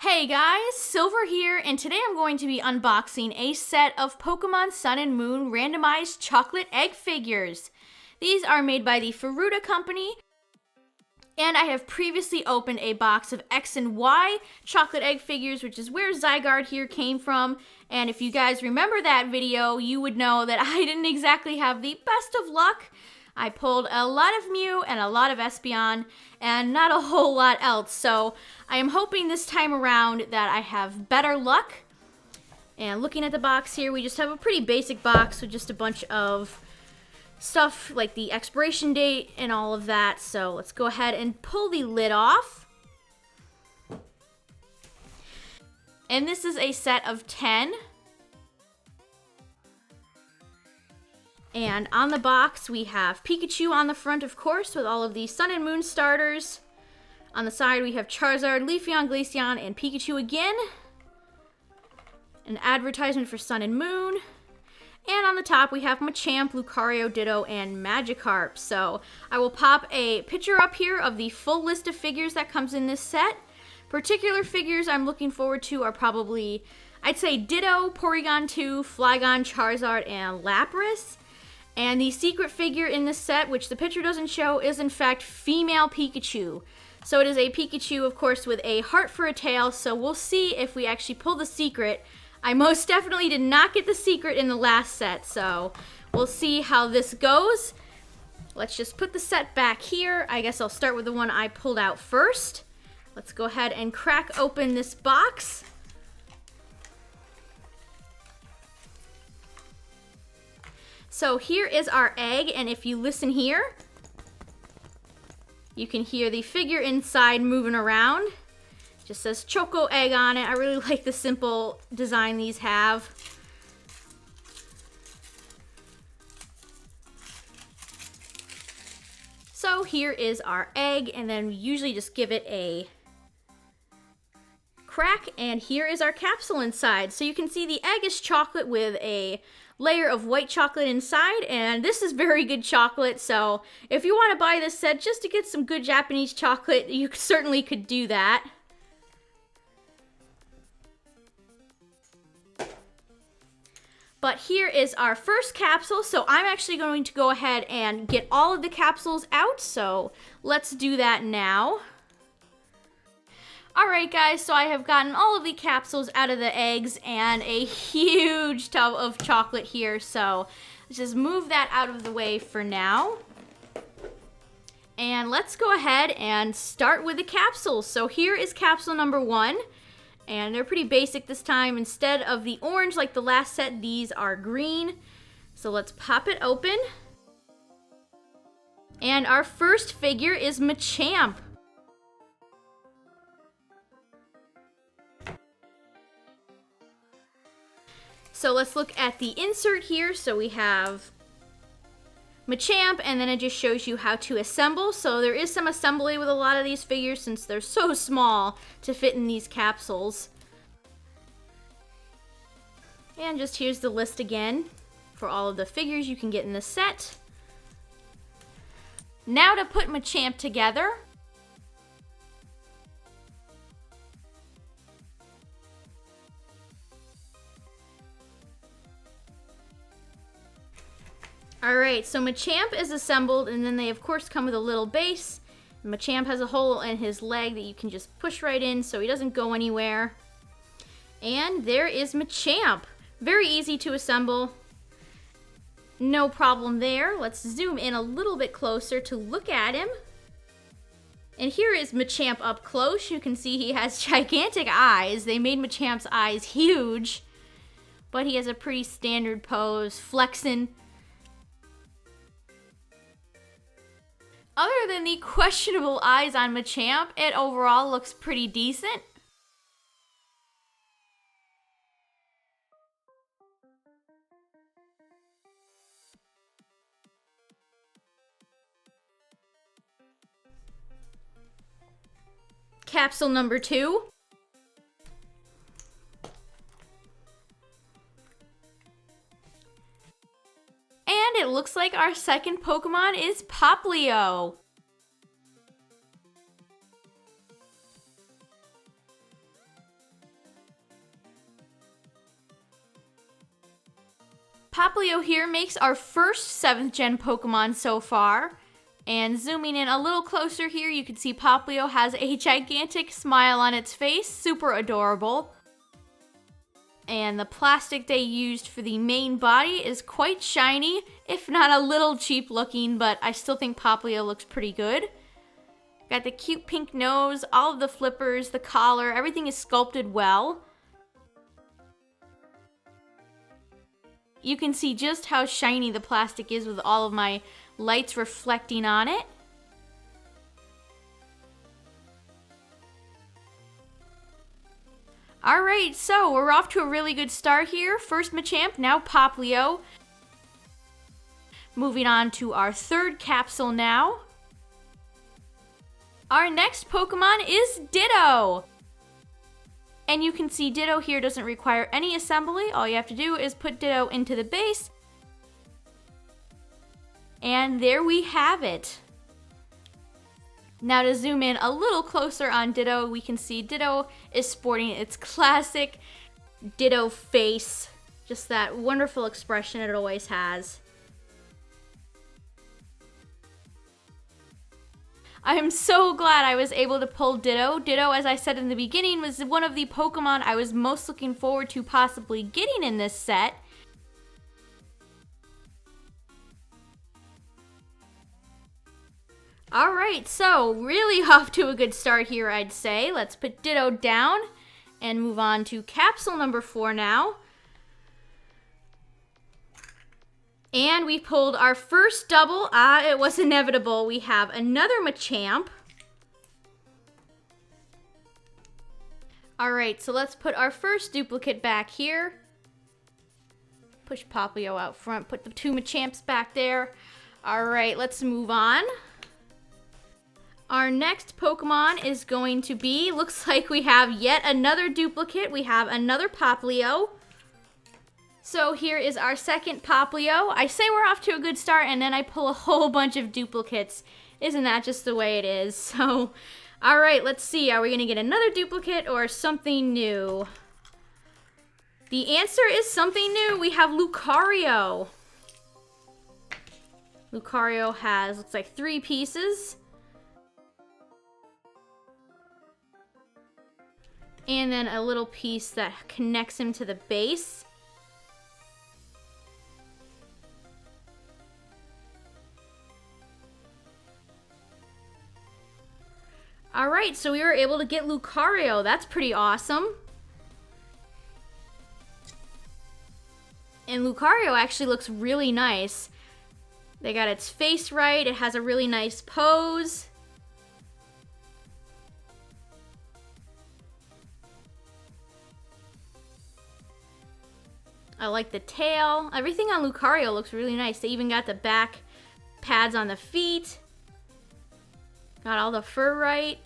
Hey guys, Silver here, and today I'm going to be unboxing a set of Pokemon Sun and Moon randomized chocolate egg figures. These are made by the Furuta company, and I have previously opened a box of X and Y chocolate egg figures, which is where Zygarde here came from. And if you guys remember that video, you would know that I didn't exactly have the best of luck. I pulled a lot of Mew and a lot of Espeon and not a whole lot else. So I am hoping this time around that I have better luck. And looking at the box here, we just have a pretty basic box with just a bunch of stuff like the expiration date and all of that. So let's go ahead and pull the lid off. And this is a set of 10. And on the box, we have Pikachu on the front, of course, with all of the Sun and Moon starters. On the side, we have Charizard, Leafeon, Glaceon, and Pikachu again. An advertisement for Sun and Moon. And on the top, we have Machamp, Lucario, Ditto, and Magikarp. So I will pop a picture up here of the full list of figures that comes in this set. Particular figures I'm looking forward to are probably, I'd say Ditto, Porygon 2, Flygon, Charizard, and Lapras. And the secret figure in this set, which the picture doesn't show, is in fact female Pikachu. So it is a Pikachu, of course, with a heart for a tail, so we'll see if we actually pull the secret. I most definitely did not get the secret in the last set, so we'll see how this goes. Let's just put the set back here. I guess I'll start with the one I pulled out first. Let's go ahead and crack open this box. So here is our egg, and if you listen here, you can hear the figure inside moving around. It just says Choco-Egg on it. I really like the simple design these have. So here is our egg, and then we usually just give it a crack, and here is our capsule inside. So you can see the egg is chocolate with a layer of white chocolate inside, and this is very good chocolate, so if you want to buy this set just to get some good Japanese chocolate, you certainly could do that. But here is our first capsule, so I'm actually going to go ahead and get all of the capsules out, so let's do that now. Alright guys, so I have gotten all of the capsules out of the eggs and a huge tub of chocolate here, so let's just move that out of the way for now. And let's go ahead and start with the capsules. So here is capsule number 1, and they're pretty basic this time. Instead of the orange like the last set, these are green. So let's pop it open. And our first figure is Machamp. So let's look at the insert here. So we have Machamp, and then it just shows you how to assemble. So there is some assembly with a lot of these figures since they're so small to fit in these capsules. And just here's the list again for all of the figures you can get in the set. Now to put Machamp together. Alright, so Machamp is assembled, and then they of course come with a little base. Machamp has a hole in his leg that you can just push right in so he doesn't go anywhere. And there is Machamp. Very easy to assemble. No problem there. Let's zoom in a little bit closer to look at him. And here is Machamp up close. You can see he has gigantic eyes. They made Machamp's eyes huge. But he has a pretty standard pose, flexing. Other than the questionable eyes on Machamp, it overall looks pretty decent. Capsule number 2. And it looks like like our second Pokemon is Poplio. Poplio here makes our first 7th gen Pokemon so far. And zooming in a little closer here, you can see Poplio has a gigantic smile on its face, super adorable. And the plastic they used for the main body is quite shiny, if not a little cheap looking, but I still think Poplio looks pretty good. Got the cute pink nose, all of the flippers, the collar, everything is sculpted well. You can see just how shiny the plastic is with all of my lights reflecting on it. Alright, so we're off to a really good start here. First Machamp, now Poplio. Moving on to our third capsule now. Our next Pokemon is Ditto. And you can see Ditto here doesn't require any assembly. All you have to do is put Ditto into the base. And there we have it. Now to zoom in a little closer on Ditto, we can see Ditto is sporting its classic Ditto face. Just that wonderful expression it always has. I am so glad I was able to pull Ditto. Ditto, as I said in the beginning, was one of the Pokemon I was most looking forward to possibly getting in this set. Alright, so really off to a good start here, I'd say. Let's put Ditto down and move on to capsule number 4 now. And we pulled our first double. It was inevitable. We have another Machamp. Alright, so let's put our first duplicate back here. Push Poplio out front, put the 2 Machamps back there. Alright, let's move on. Our next Pokemon is going to be, looks like we have yet another duplicate. We have another Poplio. So here is our second Poplio. I say we're off to a good start and then I pull a whole bunch of duplicates. Isn't that just the way it is? So, alright, let's see. Are we going to get another duplicate or something new? The answer is something new. We have Lucario. Lucario has, looks like 3 pieces. And then a little piece that connects him to the base. Alright, so we were able to get Lucario. That's pretty awesome. And Lucario actually looks really nice. They got its face right. It has a really nice pose. I like the tail. Everything on Lucario looks really nice. They even got the back pads on the feet. Got all the fur right.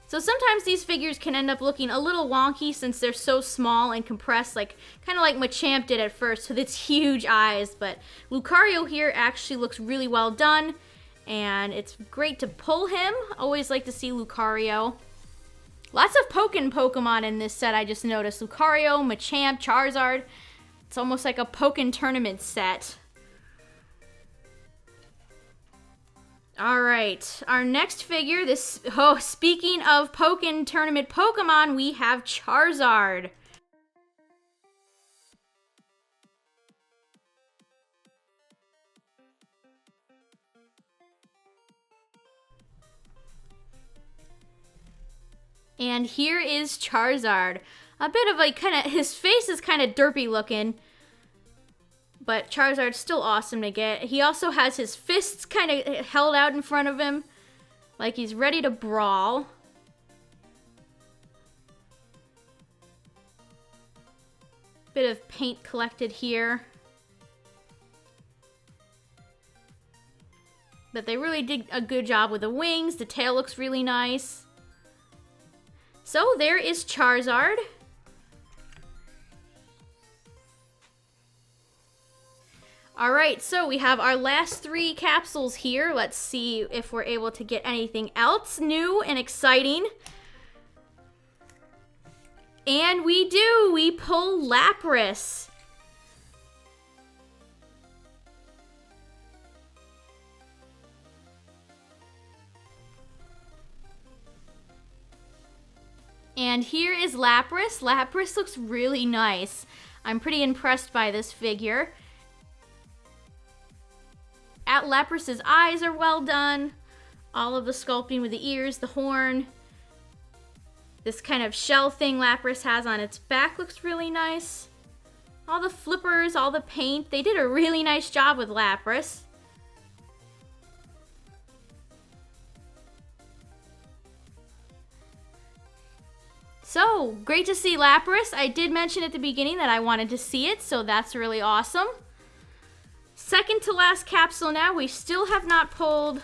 So sometimes these figures can end up looking a little wonky since they're so small and compressed, like kind of like Machamp did at first with its huge eyes. But Lucario here actually looks really well done, and it's great to pull him. Always like to see Lucario. Lots of Pokemon in this set, I just noticed. Lucario, Machamp, Charizard. It's almost like a Pokken tournament set. Alright, our next figure, speaking of Pokken tournament Pokemon, we have Charizard. And here is Charizard. A bit of like his face is kind of derpy looking. But Charizard's still awesome to get. He also has his fists kind of held out in front of him. Like he's ready to brawl. Bit of paint collected here. But they really did a good job with the wings. The tail looks really nice. So there is Charizard. Alright, so we have our last 3 capsules here. Let's see if we're able to get anything else new and exciting. And we do! We pull Lapras. And here is Lapras. Lapras looks really nice. I'm pretty impressed by this figure. Lapras's eyes are well done. All of the sculpting with the ears, the horn. This kind of shell thing Lapras has on its back looks really nice. All the flippers, all the paint. They did a really nice job with Lapras. So, great to see Lapras. I did mention at the beginning that I wanted to see it, so that's really awesome. Second to last capsule now. We still have not pulled...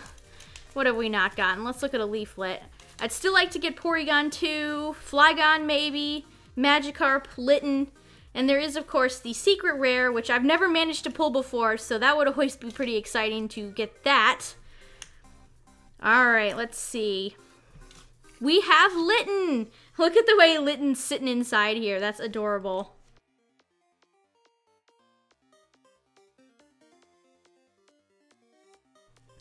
What have we not gotten? Let's look at a leaflet. I'd still like to get Porygon 2, Flygon maybe, Magikarp, Litten, and there is of course the secret rare, which I've never managed to pull before, so that would always be pretty exciting to get that. Alright, let's see. We have Litten! Look at the way Litten's sitting inside here. That's adorable.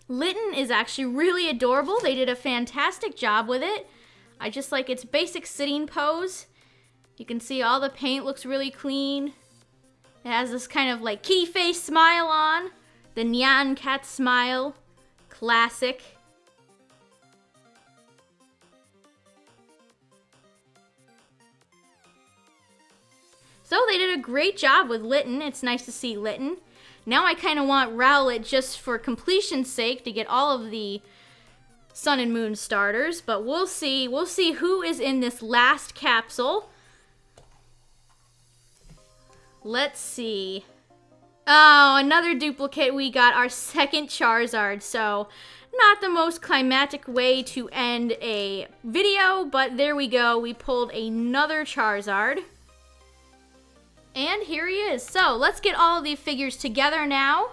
Litten is actually really adorable. They did a fantastic job with it. I just like its basic sitting pose. You can see all the paint looks really clean. It has this kind of like kitty face smile on. The Nyan Cat smile. Classic. So they did a great job with Litten. It's nice to see Litten. Now I kind of want Rowlet just for completion's sake to get all of the Sun and Moon starters, but we'll see. We'll see who is in this last capsule. Let's see. Oh, another duplicate. We got our second Charizard, so not the most climactic way to end a video, but there we go. We pulled another Charizard. And here he is. So let's get all of the figures together now.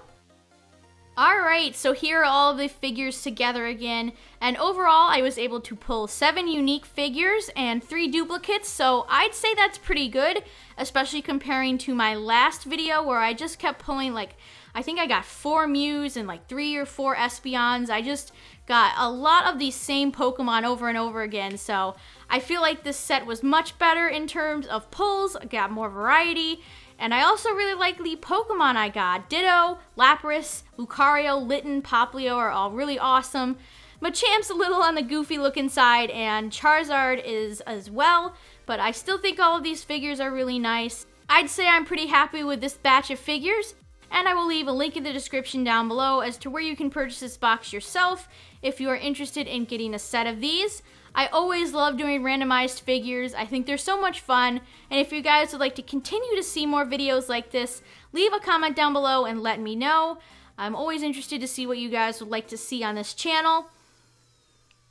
Alright, so here are all of the figures together again. And overall, I was able to pull 7 unique figures and 3 duplicates. So I'd say that's pretty good, especially comparing to my last video where I just kept pulling like, I think I got 4 Mews and like 3 or 4 Espeons. I just got a lot of these same Pokemon over and over again. So I feel like this set was much better in terms of pulls. I got more variety. And I also really like the Pokemon I got. Ditto, Lapras, Lucario, Litten, Popplio are all really awesome. Machamp's a little on the goofy looking side, and Charizard is as well. But I still think all of these figures are really nice. I'd say I'm pretty happy with this batch of figures. And I will leave a link in the description down below as to where you can purchase this box yourself if you are interested in getting a set of these. I always love doing randomized figures. I think they're so much fun. And if you guys would like to continue to see more videos like this, leave a comment down below and let me know. I'm always interested to see what you guys would like to see on this channel.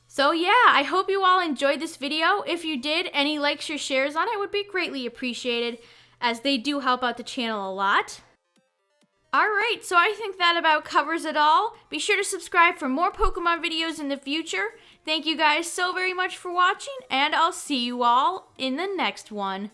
So yeah, I hope you all enjoyed this video. If you did, any likes or shares on it would be greatly appreciated, as they do help out the channel a lot. Alright, so I think that about covers it all. Be sure to subscribe for more Pokemon videos in the future. Thank you guys so very much for watching, and I'll see you all in the next one.